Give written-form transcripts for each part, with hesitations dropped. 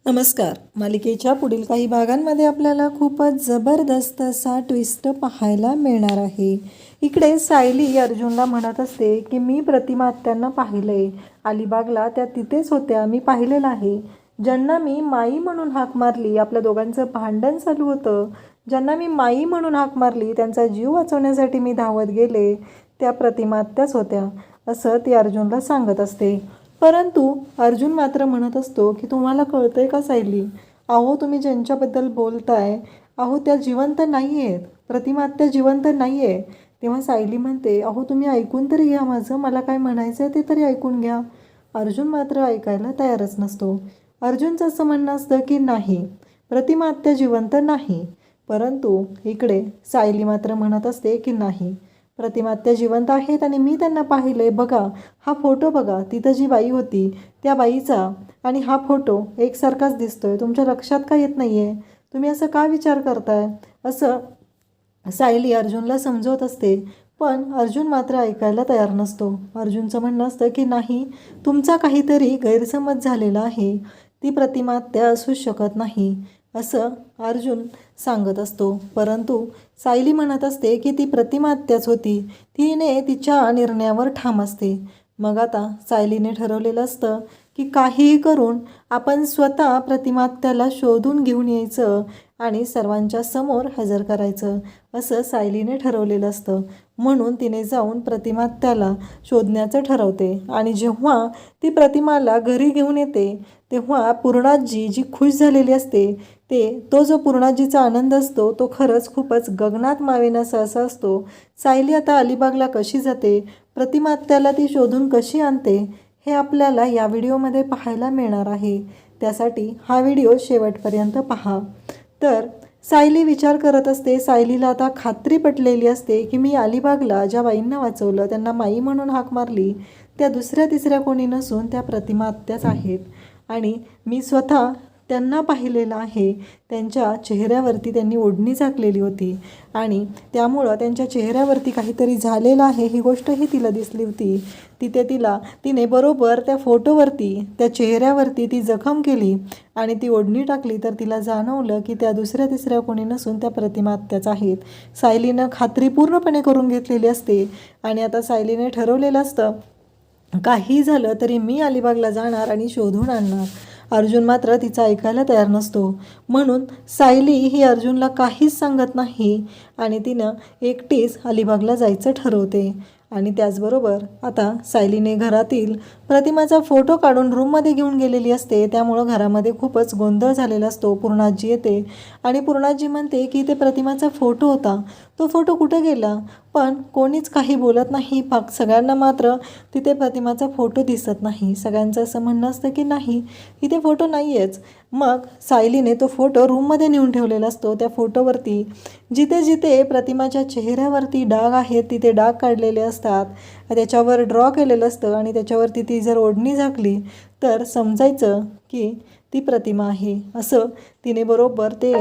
नमस्कार. मालिकेच्या पुढील काही भागांमध्ये आपल्याला खूपच जबरदस्त असा ट्विस्ट पाहायला मिळणार आहे. इकडे सायली अर्जुनला म्हणत असते की मी प्रतिमा आत्यांना पाहिलंय, अलिबागला त्या तिथेच होत्या, मी पाहिलेलं आहे. ज्यांना मी माई म्हणून हाक मारली, आपल्या दोघांचं भांडण चालू होतं, ज्यांना मी माई म्हणून हाक मारली त्यांचा जीव वाचवण्यासाठी मी धावत गेले, त्या प्रतिमा आत्याच होत्या, असं ती अर्जुनला सांगत असते. परंतु अर्जुन मात्र म्हणत असतो की तुम्हाला कळतंय का सायली, अहो तुम्ही ज्यांच्याबद्दल बोलताय अहो त्या जिवंत नाही आहेत, प्रतिमा आत्या जिवंत नाही आहे. तेव्हा सायली म्हणते अहो तुम्ही ऐकून तरी घ्या माझं, मला काय म्हणायचं आहे ते तरी ऐकून घ्या. अर्जुन मात्र ऐकायला तयारच नसतो. अर्जुनचं असं म्हणणं असतं की नाही, प्रतिमा आत्या जिवंत नाही. परंतु इकडे सायली मात्र म्हणत असते की नाही, प्रतिमा आत्या जिवंत आहेत आणि मी त्यांना पाहिलंय. बघा हा फोटो बघा, तिथं जी बाई होती त्या बाईचा आणि हा फोटो एकसारखाच दिसतोय. तुमच्या लक्षात का येत नाही आहे, तुम्ही असं का विचार करताय, असं सायली अर्जुनला समजवत असते. पण अर्जुन मात्र ऐकायला तयार नसतो. अर्जुनचं म्हणणं असतं की नाही, तुमचा काहीतरी गैरसमज झालेला आहे, ती प्रतिमा आत्या असूच शकत नाही, असं अर्जुन सांगत असतो. परंतु सायली म्हणत असते की ती प्रतिमा आत्याच होती, तिने तिच्या निर्णयावर ठाम असते. मग आता सायलीने ठरवलेलं असतं की काहीही करून आपण स्वतः प्रतिमा आत्याला शोधून घेऊन यायचं आणि सर्वांच्या समोर हजर करायचं, असं सायलीने ठरवलेलं असतं. म्हणून तिने जाऊन प्रतिमा आत्याला शोधण्याचं ठरवते. आणि जेव्हा ती प्रतिमाला घरी घेऊन येते तेव्हा पूर्णाजी जी खुश झालेली असते, तो जो पूर्णाजीचा आनंद असतो तो खरंच खूपच गगनात मावेनासा असा असतो. सायली आता अलिबागला कशी जाते, प्रतिमा आत्याला ती शोधून कशी आणते, हे आपल्याला या व्हिडिओमध्ये पाहायला मिळणार आहे. त्यासाठी हा व्हिडिओ शेवटपर्यंत पहा. तर सायली विचार करत असते, सायलीला आता खात्री पटलेली असते की मी अलिबागला ज्या बाईंना वाचवलं, त्यांना माई म्हणून हाक मारली, त्या दुसऱ्या तिसऱ्या कोणी नसून त्या प्रतिमा आत्याच आहेत. आणि मी स्वतः त्यांना पाहिलेलं आहे. त्यांच्या चेहऱ्यावरती त्यांनी ओढणी झाकलेली होती आणि त्यामुळं त्यांच्या चेहऱ्यावरती काहीतरी झालेलं आहे ही गोष्टही तिला दिसली होती. तिने बरोबर त्या फोटोवरती त्या चेहऱ्यावरती ती जखम केली आणि ती ओढणी टाकली, तर तिला जाणवलं की त्या दुसऱ्या तिसऱ्या कोणी नसून त्या प्रतिमा आत्याच आहेत. सायलीनं खात्री पूर्णपणे करून घेतलेली असते आणि आता सायलीने ठरवलेलं असतं काही झालं तरी मी अलिबागला जाणार आणि शोधून आणणार. अर्जुन मात्र तिचं ऐकायला तयार नसतो. म्हणून सायली ही अर्जुनला काहीच सांगत नाही आणि तिनं एकटीच अलिबागला जायचं ठरवते. आणि त्याचबरोबर आता सायलीने घरातील प्रतिमाचा फोटो काढून रूममध्ये घेऊन गेलेली असते, त्यामुळं घरामध्ये खूपच गोंधळ झालेला असतो. पूर्णाजी येते आणि पूर्णाजी म्हणते की ते प्रतिमाचा फोटो होता, तो फोटो कुठं गेला, पण कोणीच काही बोलत नाही. सगळ्यांना मात्र तिथे प्रतिमाचा फोटो दिसत नाही. सगळ्यांचं असं म्हणणं असतं की नाही, इथे फोटो नाही आहेच. मग सायलीने तो फोटो रूममध्ये नेऊन ठेवलेला असतो. त्या फोटोवरती जिथे जिथे प्रतिमाच्या चेहऱ्यावरती डाग आहेत तिथे डाग काढलेले असतात, त्याच्यावर ड्रॉ केलेलं असतं आणि त्याच्यावरती ती जर ओढणी झाकली तर समजायचं की ती प्रतिमा आहे, असं तिने बरोबर ते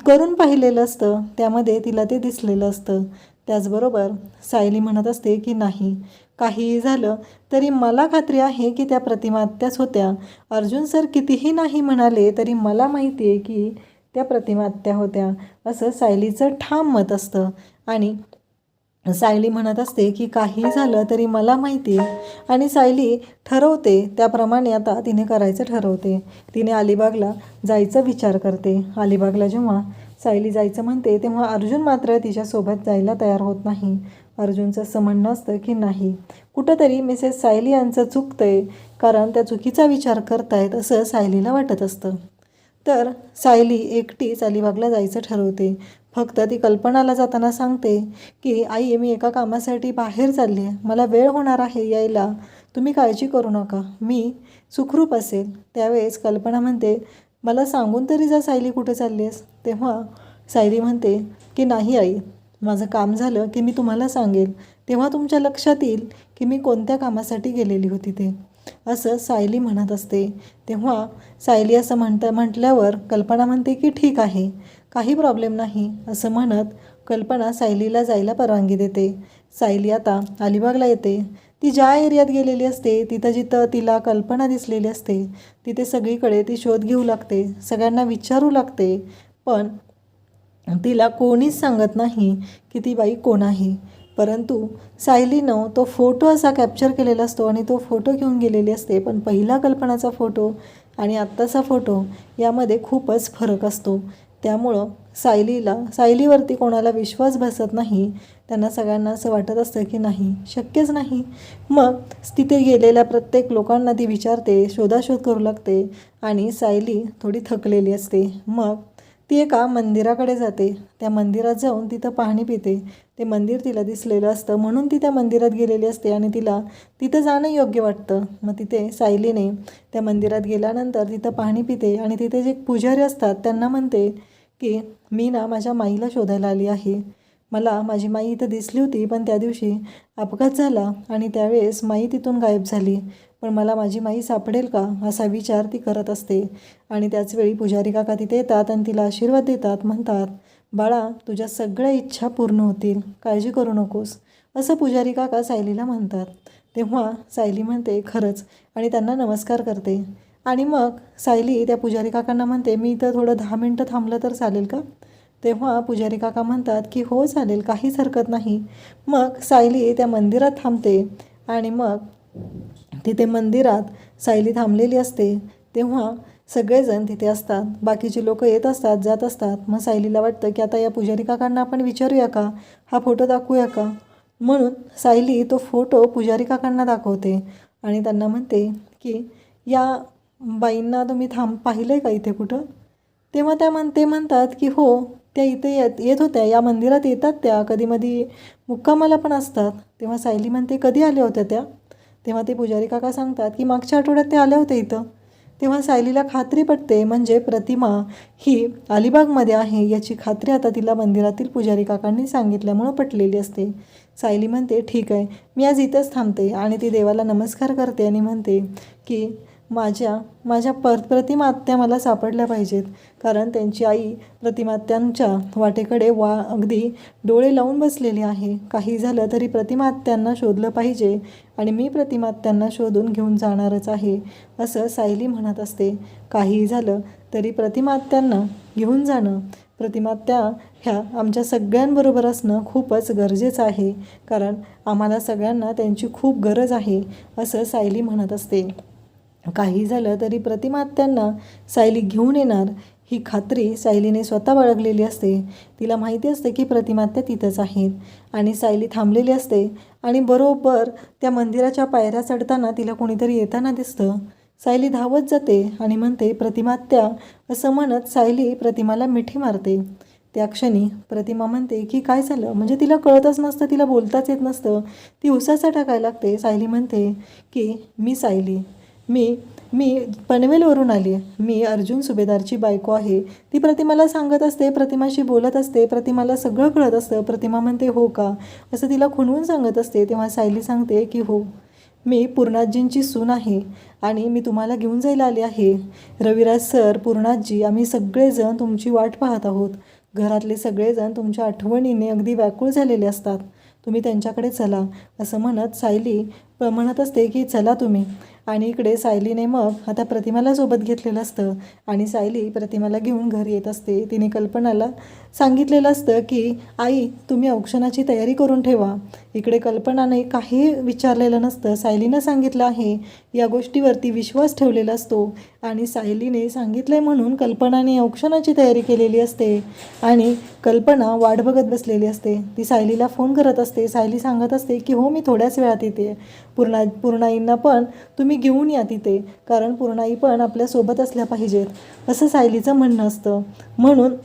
करून पाहिलेलं असतं. त्यामध्ये तिला ते दिसलेलं असतं. त्याचबरोबर सायली म्हणत असते की नाही, काहीही झालं तरी मला खात्री आहे की त्या प्रतिमा आत्याच होत्या. अर्जुन सर कितीही नाही म्हणाले तरी मला माहिती आहे की त्या प्रतिमा आत्या होत्या, असं सायलीचं ठाम मत असतं. आणि सायली म्हणत असते की काही झालं तरी मला माहिती आहे. आणि सायली ठरवते त्याप्रमाणे आता तिने करायचं ठरवते. तिने अलिबागला जायचा विचार करते. अलिबागला जेव्हा सायली जायचं म्हणते तेव्हा अर्जुन मात्र तिच्यासोबत जायला तयार होत नाही. अर्जुनचं असं म्हणणं असतं की नाही, कुठंतरी मिसेस सायली यांचं चुकतंय, कारण त्या चुकीचा विचार करतायत असं सायलीला वाटत असतं. तर सायली एकटीच अलिबागला जायचं ठरवते. फक्त ती कल्पनाला जाताना सांगते की आई, मी एका कामासाठी बाहेर चालली आहे, मला वेळ होणार आहे यायला, तुम्ही काळजी करू नका, मी सुखरूप असेल. त्यावेळेस कल्पना म्हणते मला सांगून तरी जा सायली कुठे चालली आहेस. तेव्हा सायली म्हणते की नाही आई, माझं काम झालं की मी तुम्हाला सांगेल, तेव्हा तुमच्या लक्षात येईल की मी कोणत्या कामासाठी गेलेली होती ते, असं सायली म्हणत असते. तेव्हा सायली असं म्हटल्यावर कल्पना म्हणते की ठीक आहे, काही प्रॉब्लेम नाही, असं म्हणत कल्पना सायलीला जायला परवानगी देते. सायली आता अलिबागला येते. ती ज्या एरियात गेलेली असते तिथं जिथं तिला कल्पना दिसलेली असते तिथे सगळीकडे ती शोध घेऊ लागते, सगळ्यांना विचारू लागते, पण तिला कोणीच सांगत नाही की ती बाई कोण आहे. परंतु सायलीनं तो फोटो असा कॅप्चर केलेला असतो आणि तो फोटो घेऊन गेलेली असते. पण पहिला कल्पनाचा फोटो आणि आत्ताचा फोटो यामध्ये खूपच फरक असतो. त्यामुळं सायलीवरती कोणाला विश्वास बसत नाही. त्यांना सगळ्यांना असं वाटत असतं की नाही, शक्यच नाही. मग तिथे गेलेल्या प्रत्येक लोकांना ती विचारते, शोधाशोध करू लागते आणि सायली थोडी थकलेली असते. मग ती एका मंदिराकडे जाते. त्या मंदिरात जाऊन तिथं पाणी पिते. ते मंदिर तिला दिसलेलं असतं म्हणून ती त्या मंदिरात गेलेली असते आणि तिला तिथं जाणं योग्य वाटतं. मग तिथे सायलीने त्या मंदिरात गेल्यानंतर तिथं पाणी पिते आणि तिथे जे पुजारी असतात त्यांना म्हणते की मी ना माझ्या माईला शोधायला आली आहे. मला माझी माई इथं दिसली होती, पण त्या दिवशी अपघात झाला आणि त्यावेळेस माई तिथून गायब झाली. पण मला माझी माई सापडेल का असा विचार ती करत असते. आणि त्याचवेळी पुजारी काका तिथे येतात आणि तिला आशीर्वाद देतात. म्हणतात, बाळा तुझ्या सगळ्या इच्छा पूर्ण होतील, काळजी करू नकोस, असं पुजारी काका सायलीला म्हणतात. तेव्हा सायली म्हणते खरंच आणि त्यांना नमस्कार करते. आणि मग सायली त्या पुजारी काकांना म्हणते मी इथं थोडं 10 मिनटं थांबलं तर चालेल का? तेव्हा पुजारी काका म्हणतात की हो चालेल, काहीच हरकत नाही. मग सायली त्या मंदिरात थांबते आणि मग तिथे मंदिरात सायली थांबलेली असते. तेव्हा सगळेजण तिथे असतात, बाकीचे लोक येत असतात जात असतात. मग सायलीला वाटतं की आता या पुजारी काकांना आपण विचारूया का, हा फोटो दाखवूया का. म्हणून सायली तो फोटो पुजारी काकांना दाखवते आणि त्यांना म्हणते की या बाईंना तुम्ही पाहिलं आहे का इथे कुठं? तेव्हा ते म्हणतात की हो त्या इथे येत होत्या, या मंदिरात येतात त्या, कधीमधी मुक्कामाला पण असतात. तेव्हा सायली म्हणते कधी आल्या होत्या त्या? तेव्हा ते पुजारी काका सांगतात की मागच्या आठवड्यात ते आले होते इथं. तेव्हा सायलीला खात्री पटते, म्हणजे प्रतिमा ही अलिबागमध्ये आहे याची खात्री आता तिला मंदिरातील पुजारी काकांनी सांगितल्यामुळं पटलेली असते. सायली म्हणते ठीक आहे, मी आज इथंच थांबते आणि ती देवाला नमस्कार करते आणि म्हणते की माझ्या प्रतिमा आत्या मला सापडल्या पाहिजेत, कारण त्यांची आई प्रतिमा आत्यांच्या वाटेकडे अगदी डोळे लावून बसलेली आहे. काही झालं तरी प्रतिमा आत्यांना शोधलं पाहिजे आणि मी प्रतिमा आत्यांना शोधून घेऊन जाणारच आहे, असं सायली म्हणत असते. काहीही झालं तरी प्रतिमा आत्यांना घेऊन जाणं, प्रतिमा आत्या ह्या आमच्या सगळ्यांबरोबर असणं खूपच गरजेचं आहे, कारण आम्हाला सगळ्यांना त्यांची खूप गरज आहे, असं सायली म्हणत असते. काही झालं तरी प्रतिमा आत्यांना सायली घेऊन येणार ही खात्री सायलीने स्वतः बाळगलेली असते. तिला माहिती असते की प्रतिमा आत्या तिथंच आहेत आणि सायली थांबलेली असते आणि बरोबर त्या मंदिराच्या पायऱ्या चढताना तिला कोणीतरी येताना दिसतं. सायली धावत जाते आणि म्हणते प्रतिमा आत्या, असं म्हणत सायली प्रतिमाला मिठी मारते. त्या क्षणी प्रतिमा म्हणते की काय झालं, म्हणजे तिला कळतच नसतं, तिला बोलताच येत नसतं. ती उसासा टाकायला लागते. सायली म्हणते की मी सायली, मी पनवेलवरून आली आहे, मी अर्जुन सुभेदारची बायको आहे. ती प्रतिमाला सांगत असते, प्रतिमाशी बोलत असते, प्रतिमाला सगळं कळत असतं. प्रतिमा म्हणते हो का, असं तिला खुणवून सांगत असते. तेव्हा सायली सांगते की हो, मी पूर्णाजींची सून आहे आणि मी तुम्हाला घेऊन जायला आली आहे. रविराज सर, पूर्णाजी, आम्ही सगळेजण तुमची वाट पाहत आहोत. घरातले सगळेजण तुमच्या आठवणीने अगदी व्याकुळ झालेले असतात, तुम्ही त्यांच्याकडे चला, असं म्हणत सायली म्हणत असते की चला तुम्ही. आणि इकडे सायलीने मग आता प्रतिमाला सोबत घेतलेलं असतं आणि सायली प्रतिमाला घेऊन घरी येत असते. तिने कल्पनाला सांगितलेलं असतं की आई तुम्ही औक्षणाची तयारी करून ठेवा. इकडे कल्पनाने काही विचारलेलं नसतं, सायलीनं सांगितलं आहे या गोष्टीवरती विश्वास ठेवलेला असतो आणि सायलीने सांगितलं म्हणून कल्पनाने औक्षणाची तयारी केलेली असते आणि कल्पना वाट बघत बसलेली असते. ती सायलीला फोन करत असते. सायली सांगत असते की हो मी थोड्याच वेळात येते. पूर्णाईंना पण तुम्ही घेऊन या तिथे, कारण पूर्णाई पण आपल्यासोबत असल्या पाहिजेत, असं सायलीचं म्हणणं असतं. म्हणून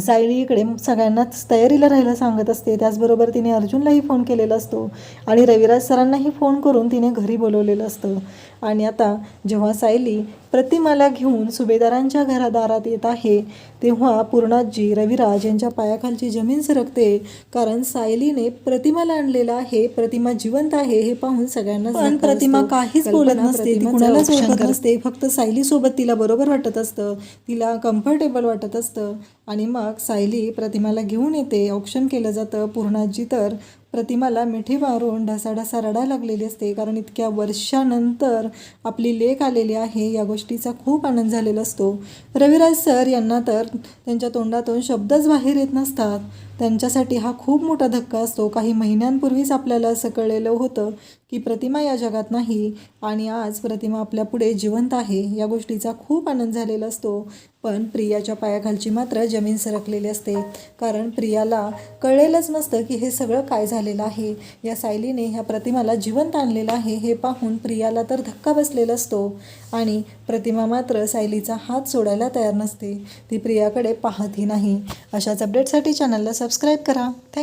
सायली इकडे सगळ्यांनाच तयारीला राहायला सांगत असते. त्याचबरोबर तिने अर्जुनलाही फोन केलेला असतो आणि रविराज सरांनाही फोन करून तिने घरी बोलवलेलं असतं. आणि आता जेव्हा सायली प्रतिमाला घेऊन सुभेदारांच्या घरादारात येत आहे तेव्हा पूर्णाजी रविराज यांच्या पायाखालची जमीन सरकते, कारण सायलीने प्रतिमाला आणलेला आहे. प्रतिमा जिवंत आहे हे पाहून सगळ्यांना, पण प्रतिमा काहीच बोलत नसते, ती कुणालाच ओळखत नसते. फक्त सायलीसोबत तिला बरोबर वाटत असतं, तिला कम्फर्टेबल वाटत असतं. आणि मग सायली प्रतिमाला घेऊन येते, औक्षण केलं जातं. पूर्णाजी तर प्रतिमाला मिठी मारून ढसाढसा रडायला लागलेली असते, कारण इतक्या वर्षानंतर आपली लेक आलेली आहे या गोष्टीचा खूप आनंद झालेला असतो. रविराज सर यांना तर त्यांच्या तोंडातून शब्दच बाहेर येत नसतात. त्यांच्यासाठी हा खूप मोठा धक्का असतो. काही महिन्यांपूर्वीच आपल्याला असं कळलेलं होतं की प्रतिमा या जगात नाही आणि आज प्रतिमा आपल्या पुढे जिवंत आहे. या गोष्टीचा खूप आनंद झालेला असतो. पण प्रियाच्या पायाखालची मात्र जमीन सरकलेली असते, कारण प्रियाला कळलेलंच नसतं की हे सगळं काय झालेलं आहे. या सायलीने ह्या प्रतिमाला जिवंत आणलेलं आहे हे पाहून प्रियाला तर धक्का बसलेला असतो आणि प्रतिमा मात्र सायलीचा हात सोडायला तयार नसते. ती प्रियाकडे पाहतही नाही. अशाच अपडेटसाठी चॅनलला सबस्क्राईब करा.